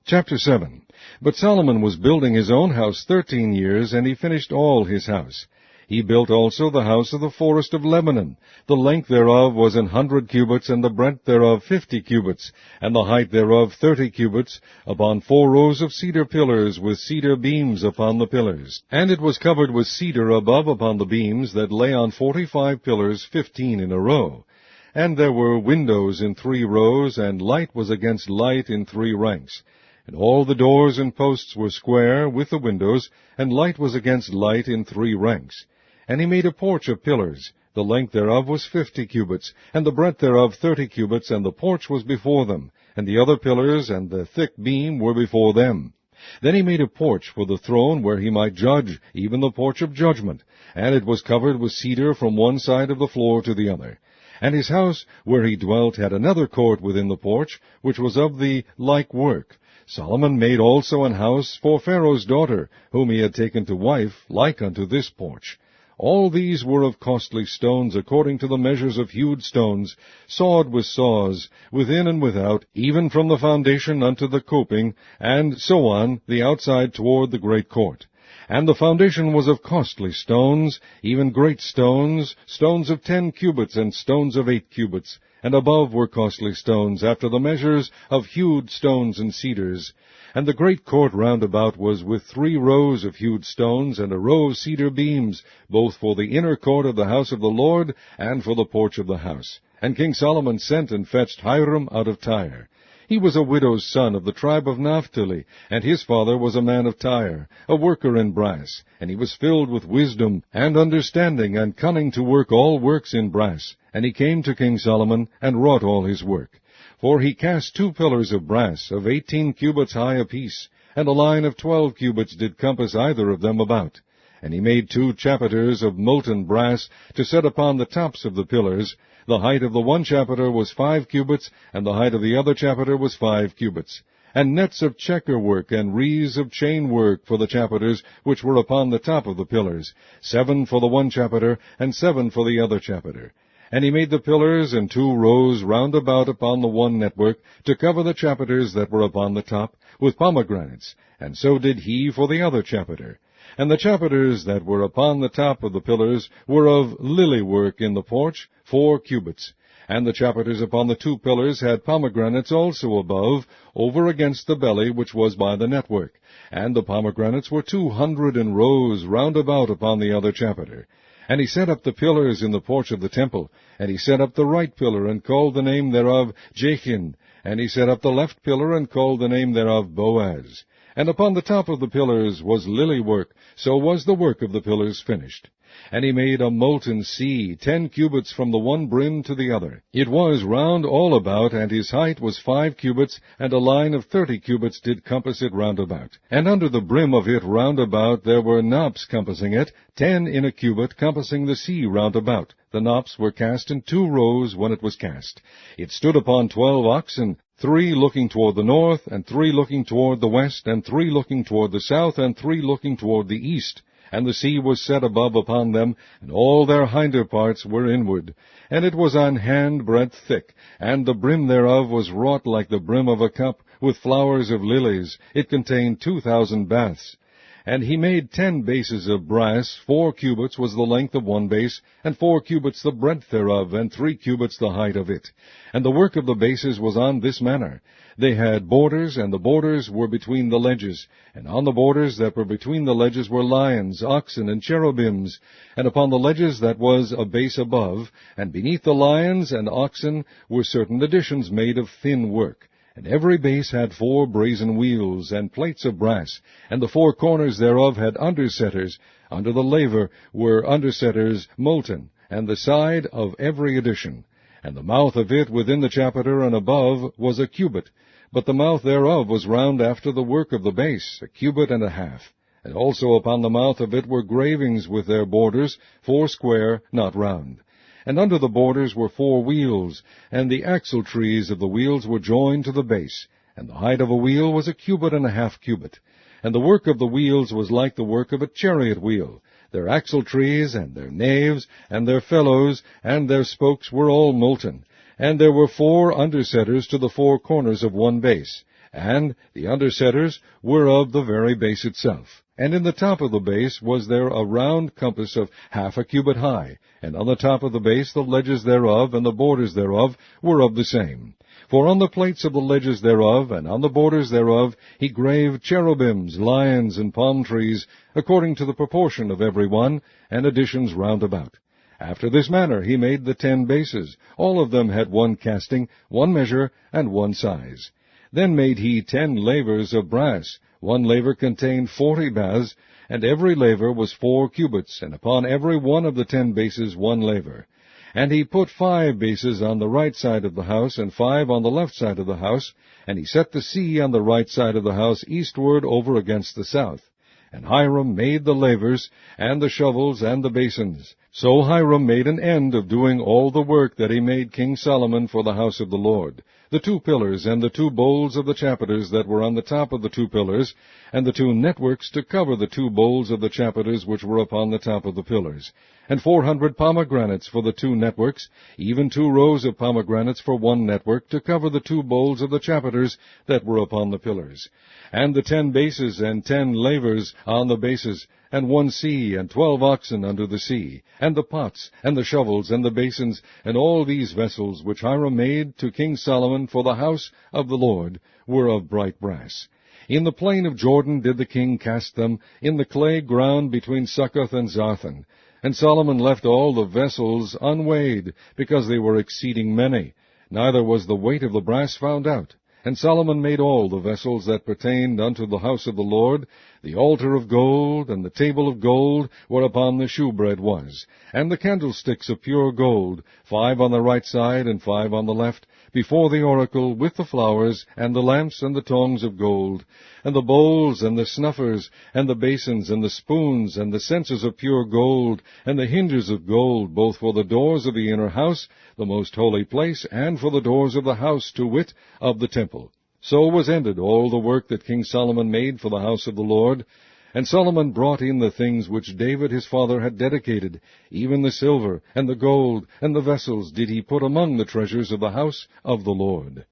Chapter 7. But Solomon was building his own house 13 years, and he finished all his house. He built also the house of the forest of Lebanon. The length thereof was 100 cubits, and the breadth thereof 50 cubits, and the height thereof 30 cubits, upon 4 rows of cedar pillars, with cedar beams upon the pillars. And it was covered with cedar above upon the beams, that lay on 45 pillars, 15 in a row. And there were windows in 3 rows, and light was against light in 3 ranks. And all the doors and posts were square, with the windows, and light was against light in 3 ranks. And he made a porch of pillars. The length thereof was 50 cubits, and the breadth thereof 30 cubits, and the porch was before them, and the other pillars and the thick beam were before them. Then he made a porch for the throne where he might judge, even the porch of judgment, and it was covered with cedar from one side of the floor to the other. And his house where he dwelt had another court within the porch, which was of the like work. Solomon made also an house for Pharaoh's daughter, whom he had taken to wife, like unto this porch. All these were of costly stones, according to the measures of hewed stones, sawed with saws, within and without, even from the foundation unto the coping, and so on, the outside toward the great court. And the foundation was of costly stones, even great stones, stones of 10 cubits, and stones of 8 cubits. And above were costly stones, after the measures of hewed stones and cedars. And the great court round about was with 3 rows of hewed stones, and a row of cedar beams, both for the inner court of the house of the Lord, and for the porch of the house. And King Solomon sent and fetched Hiram out of Tyre. He was a widow's son of the tribe of Naphtali, and his father was a man of Tyre, a worker in brass. And he was filled with wisdom and understanding, and cunning to work all works in brass. And he came to King Solomon, and wrought all his work. For he cast 2 pillars of brass, of 18 cubits high apiece, and a line of 12 cubits did compass either of them about. And he made 2 chapiters of molten brass, to set upon the tops of the pillars. The height of the one chapiter was 5 cubits, and the height of the other chapiter was 5 cubits. And nets of checker work, and wreaths of chain work for the chapiters, which were upon the top of the pillars, 7 for the one chapiter, and 7 for the other chapiter. And he made the pillars in 2 rows round about upon the one network, to cover the chapiters that were upon the top, with pomegranates, and so did he for the other chapiter. And the chapiters that were upon the top of the pillars were of lily work in the porch, 4 cubits. And the chapiters upon the 2 pillars had pomegranates also above, over against the belly which was by the network. And the pomegranates were 200 in rows round about upon the other chapiter. And he set up the pillars in the porch of the temple. And he set up the right pillar, and called the name thereof Jachin. And he set up the left pillar, and called the name thereof Boaz. And upon the top of the pillars was lily work, so was the work of the pillars finished. And he made a molten sea, 10 cubits from the one brim to the other. It was round all about, and his height was 5 cubits, and a line of 30 cubits did compass it round about. And under the brim of it round about there were knops compassing it, 10 in a cubit, compassing the sea round about. The knops were cast in 2 rows when it was cast. It stood upon 12 oxen, 3 looking toward the north, and 3 looking toward the west, and 3 looking toward the south, and 3 looking toward the east. And the sea was set above upon them, and all their hinder parts were inward. And it was an hand breadth thick, and the brim thereof was wrought like the brim of a cup, with flowers of lilies. It contained 2,000 baths. And he made 10 bases of brass, 4 cubits was the length of one base, and 4 cubits the breadth thereof, and 3 cubits the height of it. And the work of the bases was on this manner. They had borders, and the borders were between the ledges. And on the borders that were between the ledges were lions, oxen, and cherubims. And upon the ledges that was a base above, and beneath the lions and oxen were certain additions made of thin work. And every base had 4 brazen wheels, and plates of brass, and the 4 corners thereof had undersetters. Under the laver were undersetters molten, and the side of every addition. And the mouth of it within the chapiter and above was a cubit, but the mouth thereof was round after the work of the base, a cubit and a half. And also upon the mouth of it were gravings with their borders, 4 square, not round. And under the borders were 4 wheels, and the axle trees of the wheels were joined to the base. And the height of a wheel was a cubit and a half cubit. And the work of the wheels was like the work of a chariot wheel. Their axle trees, and their naves, and their felloes, and their spokes were all molten. And there were 4 undersetters to the 4 corners of one base. and the undersetters were of the very base itself. And in the top of the base was there a round compass of 1/2 cubit high, and on the top of the base the ledges thereof and the borders thereof were of the same. For on the plates of the ledges thereof, and on the borders thereof, he graved cherubims, lions, and palm trees, according to the proportion of every one, and additions round about. After this manner he made the 10 bases. All of them had one casting, one measure, and one size. Then made he 10 lavers of brass. One laver contained 40 baths, and every laver was 4 cubits, and upon every one of the 10 bases 1 laver. And he put 5 bases on the right side of the house, and 5 on the left side of the house, and he set the sea on the right side of the house eastward over against the south. And Hiram made the lavers, and the shovels, and the basins. So Hiram made an end of doing all the work that he made King Solomon for the house of the Lord, the 2 pillars, and the 2 bowls of the chapiters that were on the top of the 2 pillars, and the 2 networks to cover the 2 bowls of the chapiters which were upon the top of the pillars, and 400 pomegranates for the 2 networks, even 2 rows of pomegranates for 1 network to cover the 2 bowls of the chapiters that were upon the pillars, and the 10 bases and 10 lavers on the bases, and 1 sea, and 12 oxen under the sea, and the pots, and the shovels, and the basins, and all these vessels which Hiram made to King Solomon for the house of the Lord were of bright brass. In the plain of Jordan did the king cast them, in the clay ground between Succoth and Zarthan. And Solomon left all the vessels unweighed, because they were exceeding many. Neither was the weight of the brass found out. And Solomon made all the vessels that pertained unto the house of the Lord, the altar of gold, and the table of gold, whereupon the shewbread was, and the candlesticks of pure gold, 5 on the right side, and 5 on the left, before the oracle, with the flowers, and the lamps, and the tongs of gold, and the bowls, and the snuffers, and the basins, and the spoons, and the censers of pure gold, and the hinges of gold, both for the doors of the inner house, the most holy place, and for the doors of the house, to wit, of the temple. So was ended all the work that King Solomon made for the house of the Lord. And Solomon brought in the things which David his father had dedicated, even the silver, and the gold, and the vessels did he put among the treasures of the house of the Lord.